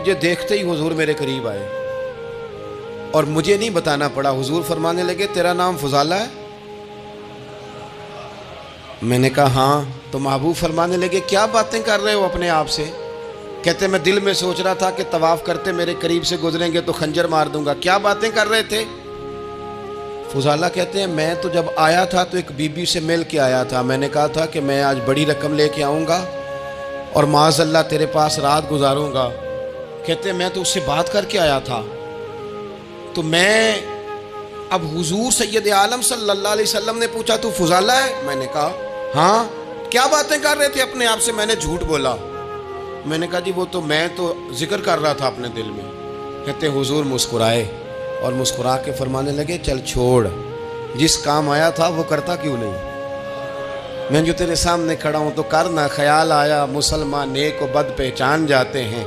مجھے دیکھتے ہی حضور میرے قریب آئے اور مجھے نہیں بتانا پڑا، حضور فرمانے لگے تیرا نام فضالہ ہے؟ میں نے کہا ہاں۔ تو محبوب فرمانے لگے کیا باتیں کر رہے ہو اپنے آپ سے؟ کہتے میں دل میں سوچ رہا تھا کہ طواف کرتے میرے قریب سے گزریں گے تو خنجر مار دوں گا۔ کیا باتیں کر رہے تھے؟ فضالہ کہتے ہیں میں تو جب آیا تھا تو ایک بی بی سے مل کے آیا تھا، میں نے کہا تھا کہ میں آج بڑی رقم لے کے آؤں گا اور معاذ اللہ تیرے پاس رات گزاروں گا۔ کہتے ہیں میں تو اس سے بات کر کے آیا تھا، تو میں اب حضور سید عالم صلی اللہ علیہ وسلم نے پوچھا تو فضالہ ہے؟ میں نے کہا ہاں۔ کیا باتیں کر رہے تھے اپنے آپ سے؟ میں نے جھوٹ بولا۔ میں نے کہا جی وہ تو میں تو ذکر کر رہا تھا اپنے دل میں۔ کہتے ہیں حضور مسکرائے اور مسکرا کے فرمانے لگے چل چھوڑ، جس کام آیا تھا وہ کرتا کیوں نہیں؟ میں جو تیرے سامنے کھڑا ہوں تو کرنا، خیال آیا مسلمان نیک و بد پہچان جاتے ہیں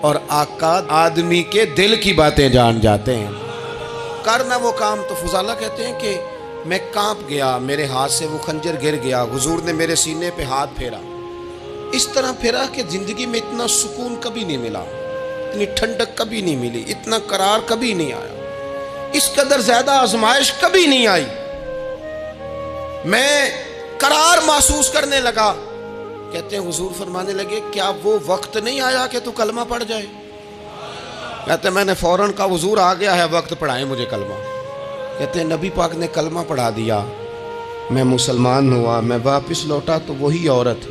اور آقا آدمی کے دل کی باتیں جان جاتے ہیں، کرنا وہ کام۔ تو فضالہ کہتے ہیں کہ میں کانپ گیا، میرے ہاتھ سے وہ خنجر گر گیا، حضور نے میرے سینے پہ ہاتھ پھیرا، اس طرح پھیرا کہ زندگی میں اتنا سکون کبھی نہیں ملا، اتنی ٹھنڈک کبھی نہیں ملی، اتنا قرار کبھی نہیں آیا، اس قدر زیادہ آزمائش کبھی نہیں آئی۔ میں قرار محسوس کرنے لگا۔ کہتے ہیں حضور فرمانے لگے کیا وہ وقت نہیں آیا کہ تو کلمہ پڑھ جائے؟ کہتے ہیں میں نے فوراً کہا حضور آ گیا ہے وقت، پڑھائیں مجھے کلمہ۔ کہتے ہیں نبی پاک نے کلمہ پڑھا دیا، میں مسلمان ہوا، میں واپس لوٹا تو وہی عورت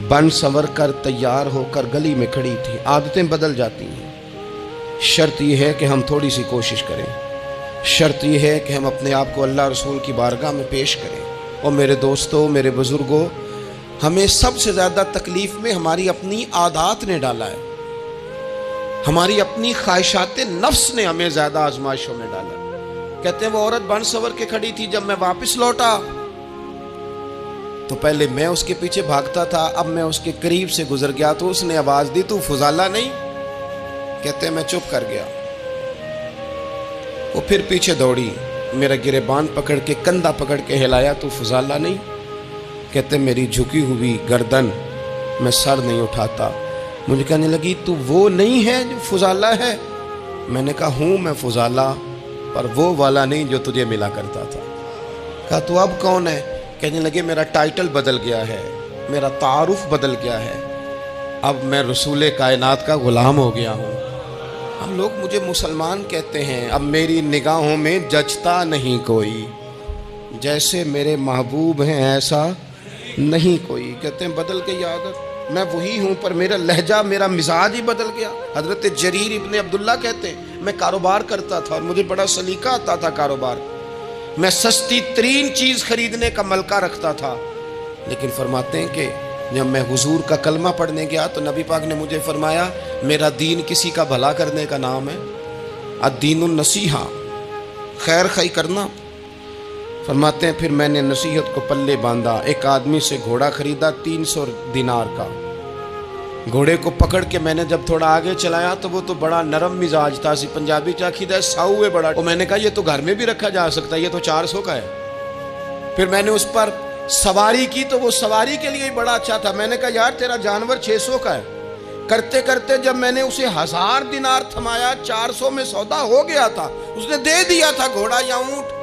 بن سنور کر تیار ہو کر گلی میں کھڑی تھی۔ عادتیں بدل جاتی ہیں، شرط یہ ہے کہ ہم تھوڑی سی کوشش کریں، شرط یہ ہے کہ ہم اپنے آپ کو اللہ رسول کی بارگاہ میں پیش کریں۔ اور میرے دوستوں، میرے بزرگوں، ہمیں سب سے زیادہ تکلیف میں ہماری اپنی عادات نے ڈالا ہے، ہماری اپنی خواہشات نفس نے ہمیں زیادہ آزمائشوں میں ڈالا ہے۔ کہتے ہیں وہ عورت بن سنور کے کھڑی تھی، جب میں واپس لوٹا تو پہلے میں اس کے پیچھے بھاگتا تھا، اب میں اس کے قریب سے گزر گیا تو اس نے آواز دی تو فضالہ نہیں؟ کہتے ہیں میں چپ کر گیا۔ وہ پھر پیچھے دوڑی، میرا گریبان پکڑ کے کندھا پکڑ کے ہلایا تو فضالہ نہیں؟ کہتے ہیں میری جھکی ہوئی گردن، میں سر نہیں اٹھاتا۔ مجھے کہنے لگی تو وہ نہیں ہے جو فضالہ ہے؟ میں نے کہا ہوں میں فضالہ، پر وہ والا نہیں جو تجھے ملا کرتا تھا۔ کہا تو اب کون ہے؟ کہنے لگے میرا ٹائٹل بدل گیا ہے، میرا تعارف بدل گیا ہے، اب میں رسول کائنات کا غلام ہو گیا ہوں۔ ہم لوگ مجھے مسلمان کہتے ہیں، اب میری نگاہوں میں جچتا نہیں کوئی، جیسے میرے محبوب ہیں ایسا نہیں کوئی۔ کہتے ہیں بدل گئی عادت، میں وہی ہوں پر میرا لہجہ، میرا مزاج ہی بدل گیا۔ حضرت جریر ابن عبداللہ کہتے ہیں میں کاروبار کرتا تھا اور مجھے بڑا سلیقہ آتا تھا کاروبار، میں سستی ترین چیز خریدنے کا ملکہ رکھتا تھا، لیکن فرماتے ہیں کہ جب میں حضور کا کلمہ پڑھنے گیا تو نبی پاک نے مجھے فرمایا میرا دین کسی کا بھلا کرنے کا نام ہے، الدین النصیحہ، خیر خی کرنا۔ فرماتے ہیں پھر میں نے نصیحت کو پلے باندھا، ایک آدمی سے گھوڑا خریدا 300 دینار کا، گھوڑے کو پکڑ کے میں نے جب تھوڑا آگے چلایا تو وہ تو بڑا نرم مزاج تھا، سی پنجابی چاکھی دا ساؤ ہے بڑا، اور میں نے کہا یہ تو گھر میں بھی رکھا جا سکتا ہے، یہ تو 400 کا ہے۔ پھر میں نے اس پر سواری کی تو وہ سواری کے لیے ہی بڑا اچھا تھا، میں نے کہا یار تیرا جانور 600 کا ہے۔ کرتے کرتے جب میں نے اسے 1000 دینار تھمایا، 400 میں سودا ہو گیا تھا، اس نے دے دیا تھا گھوڑا یا اونٹ۔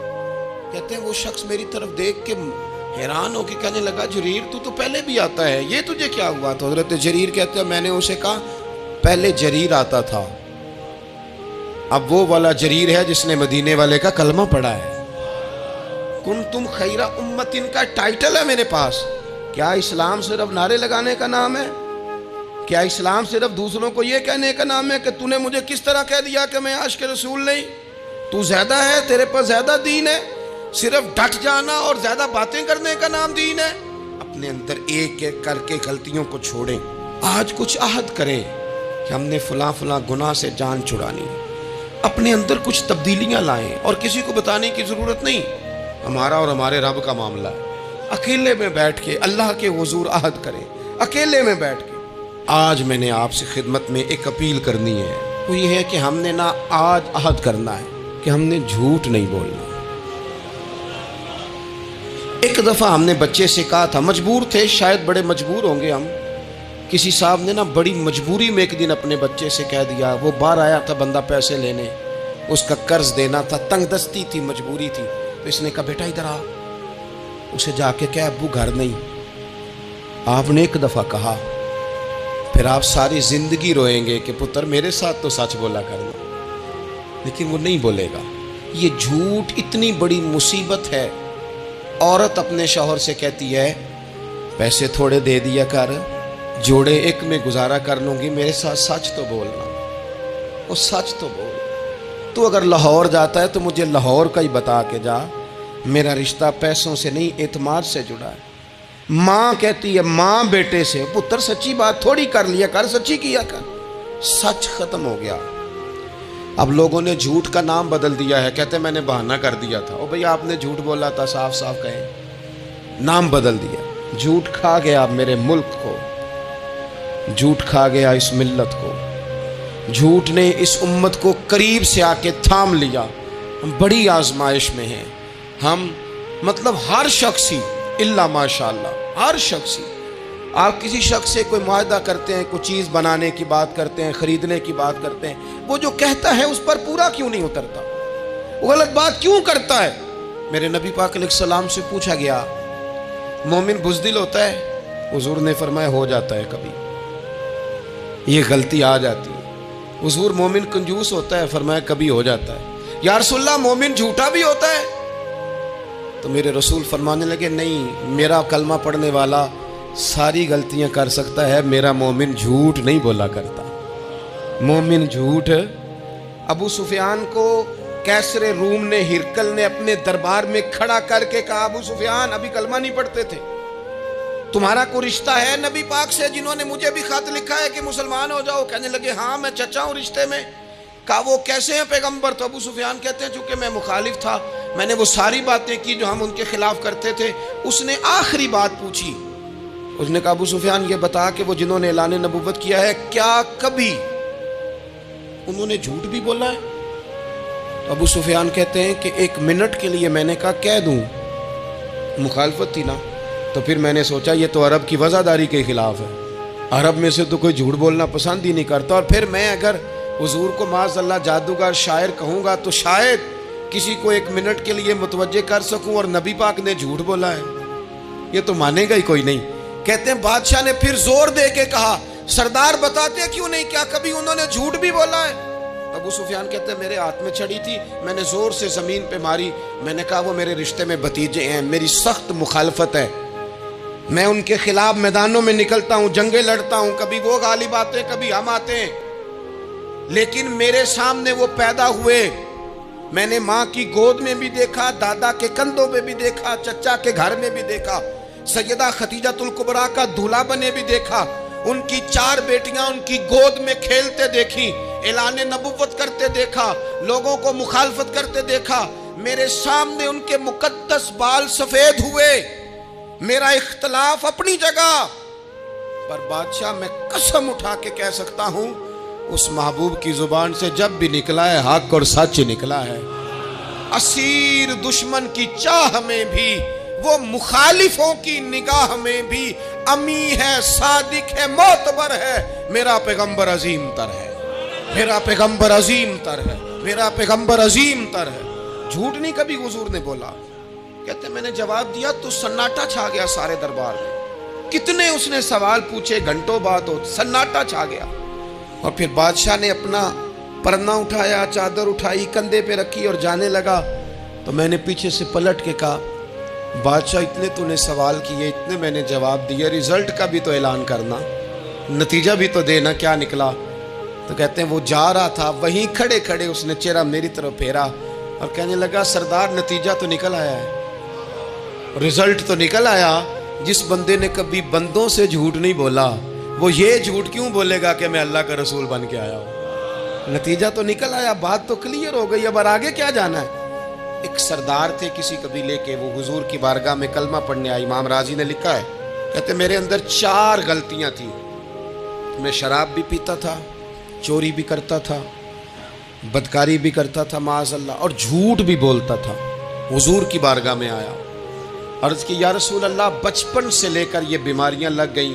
کہتے ہیں وہ شخص میری طرف دیکھ کے حیران ہو کے کہنے لگا جریر تو پہلے بھی آتا ہے، یہ تجھے کیا ہوا؟ تو حضرت جریر کہتے ہیں میں نے اسے کہا پہلے جریر آتا تھا، اب وہ والا جریر ہے جس نے مدینے والے کا کلمہ پڑھا ہے۔ کنتم خیر امت، ان کا ٹائٹل ہے میرے پاس۔ کیا اسلام صرف نعرے لگانے کا نام ہے؟ کیا اسلام صرف دوسروں کو یہ کہنے کا نام ہے کہ تو نے مجھے کس طرح کہہ دیا کہ میں عاشق رسول نہیں؟ تو زیادہ ہے، تیرے پر زیادہ دین ہے، صرف ڈٹ جانا اور زیادہ باتیں کرنے کا نام دین ہے؟ اپنے اندر ایک ایک کر کے غلطیوں کو چھوڑیں، آج کچھ عہد کریں کہ ہم نے فلاں فلاں گناہ سے جان چھڑانی، اپنے اندر کچھ تبدیلیاں لائیں، اور کسی کو بتانے کی ضرورت نہیں، ہمارا اور ہمارے رب کا معاملہ ہے۔ اکیلے میں بیٹھ کے اللہ کے حضور عہد کریں، اکیلے میں بیٹھ کے۔ آج میں نے آپ سے خدمت میں ایک اپیل کرنی ہے، وہ یہ ہے کہ ہم نے نہ آج عہد کرنا ہے کہ ہم نے جھوٹ نہیں بولنا۔ ایک دفعہ ہم نے بچے سے کہا تھا، مجبور تھے، شاید بڑے مجبور ہوں گے ہم، کسی صاحب نے نا بڑی مجبوری میں ایک دن اپنے بچے سے کہہ دیا، وہ باہر آیا تھا بندہ پیسے لینے، اس کا قرض دینا تھا، تنگ دستی تھی، مجبوری تھی، تو اس نے کہا بیٹا ادھر آ، اسے جا کے کہا ابو گھر نہیں۔ آپ نے ایک دفعہ کہا، پھر آپ ساری زندگی روئیں گے کہ پتر میرے ساتھ تو سچ بولا کرنا، لیکن وہ نہیں بولے گا۔ یہ جھوٹ اتنی بڑی مصیبت ہے۔ عورت اپنے شوہر سے کہتی ہے پیسے تھوڑے دے دیا کر، جوڑے ایک میں گزارا کر لوں گی، میرے ساتھ سچ تو بولنا، وہ سچ تو بول۔ تو اگر لاہور جاتا ہے تو مجھے لاہور کا ہی بتا کے جا، میرا رشتہ پیسوں سے نہیں اعتماد سے جڑا ہے۔ ماں کہتی ہے ماں بیٹے سے، پتر سچی بات تھوڑی کر لیا کر، سچی کیا کر۔ سچ ختم ہو گیا۔ اب لوگوں نے جھوٹ کا نام بدل دیا ہے، کہتے میں نے بہانہ کر دیا تھا۔ او بھئی آپ نے جھوٹ بولا تھا، صاف صاف کہیں، نام بدل دیا۔ جھوٹ کھا گیا میرے ملک کو، جھوٹ کھا گیا اس ملت کو، جھوٹ نے اس امت کو قریب سے آ کے تھام لیا۔ ہم بڑی آزمائش میں ہیں، ہم مطلب ہر شخص ہی الا ماشاءاللہ، ہر شخص ہی، آپ کسی شخص سے کوئی معاہدہ کرتے ہیں، کوئی چیز بنانے کی بات کرتے ہیں، خریدنے کی بات کرتے ہیں، وہ جو کہتا ہے اس پر پورا کیوں نہیں اترتا؟ وہ غلط بات کیوں کرتا ہے؟ میرے نبی پاک علیہ السلام سے پوچھا گیا مومن بزدل ہوتا ہے؟ حضور نے فرمایا ہو جاتا ہے، کبھی یہ غلطی آ جاتی ہے۔ حضور مومن کنجوس ہوتا ہے؟ فرمایا کبھی ہو جاتا ہے۔ یا رسول اللہ مومن جھوٹا بھی ہوتا ہے؟ تو میرے رسول فرمانے لگے نہیں، میرا کلمہ پڑھنے والا ساری غلطیاں کر سکتا ہے، میرا مومن جھوٹ نہیں بولا کرتا۔ مومن جھوٹ۔ ابو سفیان کو کیسر روم نے، ہرکل نے اپنے دربار میں کھڑا کر کے کہا ابو سفیان ابھی کلمہ نہیں پڑھتے تھے، تمہارا کوئی رشتہ ہے نبی پاک سے جنہوں نے مجھے بھی خط لکھا ہے کہ مسلمان ہو جاؤ؟ کہنے لگے ہاں میں چچا ہوں رشتے میں۔ کہا وہ کیسے ہیں پیغمبر؟ تو ابو سفیان کہتے ہیں چونکہ میں مخالف تھا، میں نے وہ ساری باتیں کی جو ہم ان کے خلاف کرتے تھے۔ اس نے آخری بات پوچھی، اس نے کہا ابو سفیان یہ بتا کہ وہ جنہوں نے اعلان نبوت کیا ہے کیا کبھی انہوں نے جھوٹ بھی بولا ہے؟ تو ابو سفیان کہتے ہیں کہ ایک منٹ کے لیے میں نے کہا کہہ دوں، مخالفت تھی نا، تو پھر میں نے سوچا یہ تو عرب کی وزاداری کے خلاف ہے، عرب میں سے تو کوئی جھوٹ بولنا پسند ہی نہیں کرتا، اور پھر میں اگر حضور کو معاذ اللہ جادوگر شاعر کہوں گا تو شاید کسی کو ایک منٹ کے لیے متوجہ کر سکوں، اور نبی پاک نے جھوٹ بولا ہے، یہ تو مانے گا ہی کوئی نہیں۔ کہتے ہیں بادشاہ نے پھر زور دے کے کہا سردار بتاتے کیوں نہیں، کیا کبھی انہوں نے جھوٹ بھی بولا ہے؟ ابو سفیان کہتے ہیں میرے ہاتھ میں چھڑی تھی، میں نے زور سے زمین پہ ماری، میں نے کہا وہ میرے رشتے میں بھتیجے ہیں، میری سخت مخالفت ہے، میں ان کے خلاف میدانوں میں نکلتا ہوں، جنگیں لڑتا ہوں، کبھی وہ غالب آتے ہیں کبھی ہم آتے ہیں، لیکن میرے سامنے وہ پیدا ہوئے، میں نے ماں کی گود میں بھی دیکھا، دادا کے کندھوں پہ بھی دیکھا، چچا کے گھر میں بھی دیکھا، سیدہ خدیجہ الکبریٰ کا دولہا بنے بھی دیکھا، ان کی 4 بیٹیاں ان کی گود میں کھیلتے دیکھی، اعلان نبوت کرتے دیکھا، لوگوں کو مخالفت کرتے دیکھا، میرے سامنے ان کے مقدس بال سفید ہوئے، میرا اختلاف اپنی جگہ پر بادشاہ میں قسم اٹھا کے کہہ سکتا ہوں اس محبوب کی زبان سے جب بھی نکلا ہے حق اور سچ نکلا ہے۔ اسیر دشمن کی چاہ میں بھی، وہ مخالفوں کی نگاہ میں بھی امی ہے، صادق ہے، معتبر ہے، میرا پیغمبر عظیم تر ہے، میرا پیغمبر عظیم تر ہے، میرا پیغمبر عظیم تر ہے۔ جھوٹ نہیں کبھی حضور نے بولا۔ کہتے میں نے جواب دیا تو سناٹا چھا گیا سارے دربار میں، کتنے اس نے سوال پوچھے، گھنٹوں بعد سناٹا چھا گیا، اور پھر بادشاہ نے اپنا پرنا اٹھایا، چادر اٹھائی، کندھے پہ رکھی اور جانے لگا، تو میں نے پیچھے سے پلٹ کے کہا بادشاہ اتنے تو نے سوال کیے، اتنے میں نے جواب دیے، رزلٹ کا بھی تو اعلان کرنا، نتیجہ بھی تو دینا، کیا نکلا؟ تو کہتے ہیں وہ جا رہا تھا، وہیں کھڑے کھڑے اس نے چہرہ میری طرف پھیرا اور کہنے لگا سردار نتیجہ تو نکل آیا ہے، رزلٹ تو نکل آیا۔ جس بندے نے کبھی بندوں سے جھوٹ نہیں بولا وہ یہ جھوٹ کیوں بولے گا کہ میں اللہ کا رسول بن کے آیا ہوں؟ نتیجہ تو نکل آیا، بات تو کلیئر ہو گئی، اب آگے کیا جانا ہے؟ ایک سردار تھے کسی قبیلے کے، وہ حضور کی بارگاہ میں کلمہ پڑھنے آئے، امام راضی نے لکھا ہے، کہتے میرے اندر 4 غلطیاں تھیں، میں شراب بھی پیتا تھا، چوری بھی کرتا تھا، بدکاری بھی کرتا تھا معاذ اللہ، اور جھوٹ بھی بولتا تھا۔ حضور کی بارگاہ میں آیا، عرض کی یا رسول اللہ بچپن سے لے کر یہ بیماریاں لگ گئیں،